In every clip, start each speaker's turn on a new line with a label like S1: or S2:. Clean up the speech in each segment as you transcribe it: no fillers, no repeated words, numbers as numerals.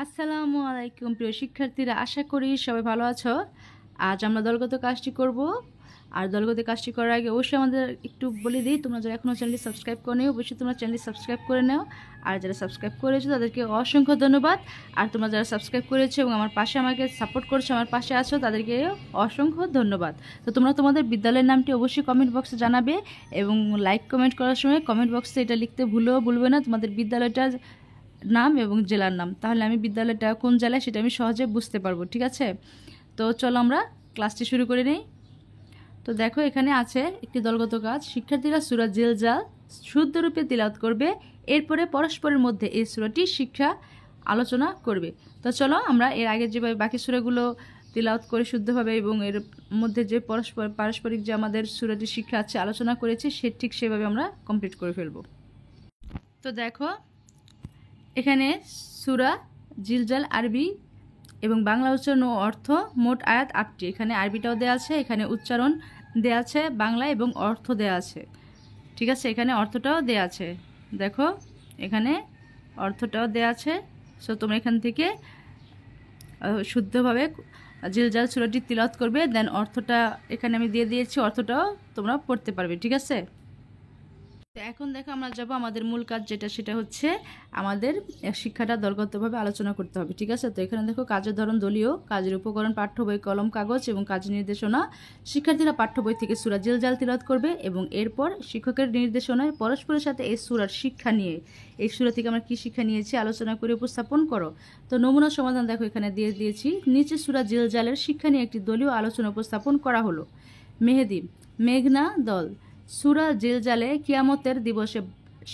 S1: আসসালামু আলাইকুম প্রিয় শিক্ষার্থীরা, আশা করি সবাই ভালো আছো। আজ আমরা দলগত কাজটি করব। আর দলগত কাজটি করার আগে অবশ্যই আমাদের একটু বলে দিই, তোমরা যারা এখনও চ্যানেলটি সাবস্ক্রাইব করে নিও, অবশ্যই তোমরা চ্যানেলটি সাবস্ক্রাইব করে নাও। আর যারা সাবস্ক্রাইব করেছো তাদেরকে অসংখ্য ধন্যবাদ। আর তোমরা যারা সাবস্ক্রাইব করেছো এবং আমার পাশে আমাকে সাপোর্ট করছো, আমার পাশে আছো, তাদেরকে অসংখ্য ধন্যবাদ। তো তোমরা তোমাদের বিদ্যালয়ের নামটি অবশ্যই কমেন্ট বক্সে জানাবে এবং লাইক কমেন্ট করার সময় কমেন্ট বক্সে এটা লিখতে ভুলবে না তোমাদের বিদ্যালয়টা নাম এবং জেলার নাম। তাহলে আমি বিদ্যালয়টা কোন জেলায় সেটা আমি সহজে বুঝতে পারবো। ঠিক আছে, তো চলো আমরা ক্লাসটি শুরু করে নিই। তো দেখো, এখানে আছে একটি দলগত কাজ। শিক্ষার্থীরা সূরা জিলজাল শুদ্ধরূপে তিলাওয়াত করবে, এরপরে পরস্পরের মধ্যে এই সূরাটি শিক্ষা আলোচনা করবে। তো চলো আমরা এর আগে যেভাবে বাকি সূরাগুলো তিলাওয়াত করে শুদ্ধভাবে এবং এর মধ্যে যে পারস্পরিক যে আমাদের সূরাটি শিক্ষা আছে আলোচনা করেছি, সে ঠিক সেভাবে আমরা কমপ্লিট করে ফেলবো। তো দেখো, এখানে সূরা জিলজাল আরবি এবং বাংলা উচ্চারণ ও অর্থ, মোট আয়াত ৮টি। এখানে আরবিটাও দেওয়া আছে, এখানে উচ্চারণ দেওয়া আছে বাংলা এবং অর্থ দেওয়া আছে। ঠিক আছে, এখানে অর্থটাও দেওয়া আছে। দেখো, এখানে অর্থটাও দেওয়া আছে। সো তোমরা এখান থেকে শুদ্ধভাবে জিলজাল সূরাটি তিলাওয়াত করবে, দেন অর্থটা এখানে আমি দিয়ে দিয়েছি, অর্থটাও তোমরা পড়তে পারবে। ঠিক আছে, তো এখন দেখো আমরা যাব আমাদের মূল কাজ, সেটা হচ্ছে আমাদের শিক্ষাটা দলগতভাবে আলোচনা করতে হবে। ঠিক আছে, তো এখানে দেখো কাজের ধরন দলীয়, কাজের উপকরণ পাঠ্য বই, কলম, কাগজ এবং কাজের নির্দেশনা। শিক্ষার্থীরা পাঠ্য বই থেকে সূরা জিলজাল তিলাওয়াত করবে এবং এরপর শিক্ষকের নির্দেশনায় পরস্পরের সাথে এই সূরার শিক্ষা নিয়ে, এই সূরা থেকে আমরা কী শিক্ষা নিয়েছি আলোচনা করে উপস্থাপন করো। তো নমুনা সমাধান দেখো এখানে দিয়ে দিয়েছি। নিচে সূরা জিলজালের শিক্ষা নিয়ে একটি দলীয় আলোচনা উপস্থাপন করা হলো। মেহেদি, মেঘনা দল। সূরা জিলজালে কিয়ামতের দিবসে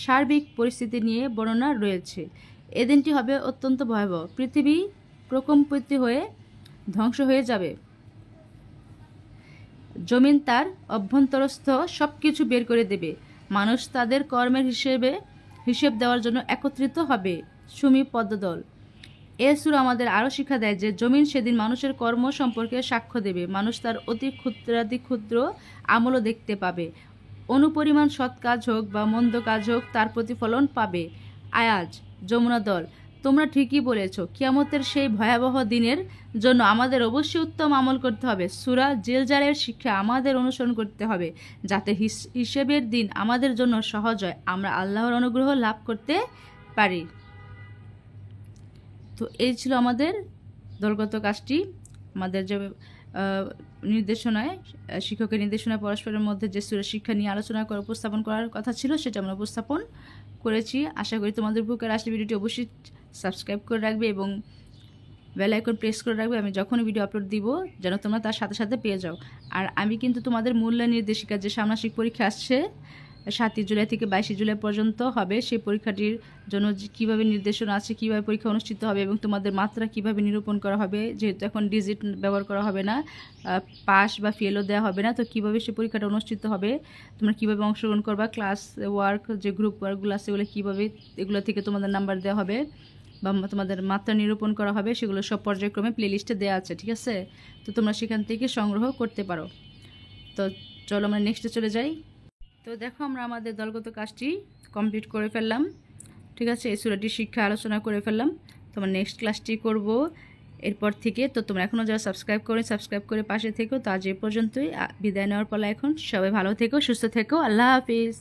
S1: সার্বিক পরিস্থিতি নিয়ে বর্ণনা রয়েছে। এদিনটি হবে অত্যন্ত ভয়াবহ, পৃথিবী প্রকম্পিত হয়ে ধ্বংস হয়ে যাবে, জমিন তার অভ্যন্তরস্থ সব কিছু বের করে দেবে, মানুষ তাদের কর্মের হিসেব দেওয়ার জন্য একত্রিত হবে। সুমি পদ্মদল। এ সূরা আমাদের আরও শিক্ষা দেয় যে জমিন সেদিন মানুষের কর্ম সম্পর্কে সাক্ষ্য দেবে, মানুষ তার অতি ক্ষুদ্রাতি ক্ষুদ্র আমলও দেখতে পাবে, অনুপরিমাণ সৎ কাজ হোক বা মন্দ কাজ হোক তার প্রতিফলন পাবে। আয়াজ, যমুনা দল। তোমরা ঠিকই বলেছ, কিয়ামতের সেই ভয়াবহ দিনের জন্য আমাদের অবশ্যই উত্তম আমল করতে হবে। সূরা জিলজালের শিক্ষা আমাদের অনুসরণ করতে হবে যাতে হিসেবের দিন আমাদের জন্য সহজ হয়, আমরা আল্লাহর অনুগ্রহ লাভ করতে পারি। তো এই ছিল আমাদের দলগত কাজটি। আমাদের যে নির্দেশনায়, শিক্ষকের নির্দেশনায় পরস্পরের মধ্যে যে সূরা শিক্ষা নিয়ে আলোচনা করে উপস্থাপন করার কথা ছিল, সেটা আমরা উপস্থাপন করেছি। আশা করি তোমাদের উপকার আসলে ভিডিওটি অবশ্যই সাবস্ক্রাইব করে রাখবে এবং বেল আইকন প্রেস করে রাখবে, আমি যখনই ভিডিও আপলোড দিব যেন তোমরা তার সাথে সাথে পেয়ে যাও। আর আমি কিন্তু তোমাদের মূল্যায়ন নির্দেশিকা, যে ষান্মাসিক পরীক্ষা আসছে 7 জুলাই থেকে 22 জুলাই পর্যন্ত হবে, সেই পরীক্ষাটির জন্য কীভাবে নির্দেশনা আছে, কীভাবে পরীক্ষা অনুষ্ঠিত হবে এবং তোমাদের মাত্রা কীভাবে নিরূপণ করা হবে, যেহেতু এখন ডিজিট ব্যবহার করা হবে না, পাস বা ফেলও দেওয়া হবে না, তো কীভাবে সেই পরীক্ষাটা অনুষ্ঠিত হবে, তোমরা কীভাবে অংশগ্রহণ করবা, ক্লাস ওয়ার্ক যে গ্রুপ ওয়ার্কগুলো আছে এগুলো কীভাবে, এগুলো থেকে তোমাদের নাম্বার দেওয়া হবে বা তোমাদের মাত্রা নিরূপণ করা হবে, সেগুলো সব পর্যায়ক্রমে প্লেলিস্টে দেওয়া আছে। ঠিক আছে, তো তোমরা সেখান থেকে সংগ্রহ করতে পারো। তো চলো আমরা নেক্সটে চলে যাই। তো দেখো, আমরা আমাদের দলগত কাজটি কমপ্লিট করে ফেললাম। ঠিক আছে, এই সূরাটির শিক্ষা আলোচনা করে ফেললাম। তোমরা নেক্সট ক্লাসটি করব এরপর থেকে। তো তোমরা এখনও যারা সাবস্ক্রাইব করে পাশে থেকো। তো আজ এ পর্যন্তই, বিদায় নেওয়ার পালা এখন। সবাই ভালো থেকো, সুস্থ থেকো, আল্লাহ হাফিজ।